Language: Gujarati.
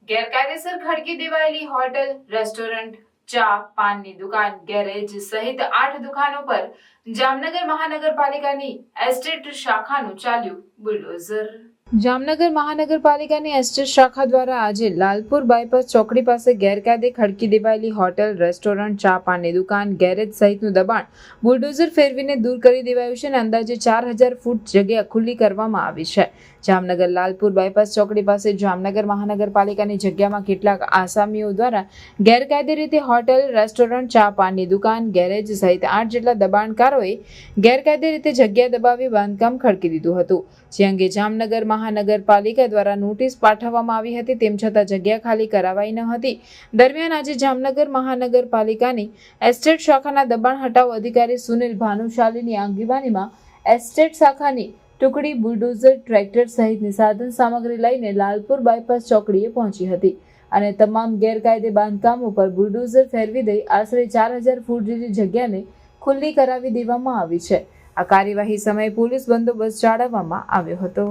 ગેરકાયદેસર ખડકી દેવાયેલી હોટલ, રેસ્ટોરન્ટ, ચા, પાનની દુકાન, ગેરેજ સહિત 8 દુકાનો પર જામનગર મહાનગરપાલિકાની એસ્ટેટ શાખાનું ચાલ્યું બુલડોઝર। જામનગર મહાનગરપાલિકાની એસ્ટેટ શાખા દ્વારા આજે લાલપુર બાયપાસ ચોકડી પાસે ગેરકાયદે ખડકી દેવાયેલી હોટલ, રેસ્ટોરન્ટ, ચા, પાનની દુકાન, ગેરેજ સહિતનું દબાણ બુલડોઝર ફેરવીને દૂર કરી દેવાયું છે અને અંદાજે 4000 ફૂટ જગ્યા ખુલ્લી કરવામાં આવી છે। જામનગર લાલપુર બાયપાસ ચોકડી પાસે જામનગર મહાનગરપાલિકાની જગ્યામાં કેટલાક આસામીઓ દ્વારા ગેરકાયદે રીતે હોટલ, રેસ્ટોરન્ટ, ચા, પાનની દુકાન, ગેરેજ સહિત 8 જેટલા દબાણકારોએ ગેરકાયદે રીતે જગ્યા દબાવી બાંધકામ ખડકી દીધું હતું, જે અંગે જામનગર મહાનગરપાલિકા દ્વારા નોટિસ પાઠવવામાં આવી હતી, તેમ છતાં જગ્યા ખાલી કરાવાઈ ન હતી। દરમિયાન આજે જામનગર મહાનગરપાલિકાની એસ્ટેટ શાખાના દબાણ હટાવ અધિકારી સુનિલ ભાનુશાલીની આગેવાનીમાં એસ્ટેટ શાખાની ટુકડી બુલડોઝર, ટ્રેક્ટર સહિતની સાધન સામગ્રી લઈને લાલપુર બાયપાસ ચોકડીએ પહોંચી હતી અને તમામ ગેરકાયદે બાંધકામો પર બુલડોઝર ફેરવી દઈ આશરે 4000 ફૂટ જેટલી જગ્યાને ખુલ્લી કરાવી દેવામાં આવી છે। આ કાર્યવાહી સમયે પોલીસ બંદોબસ્ત જાળવવામાં આવ્યો હતો।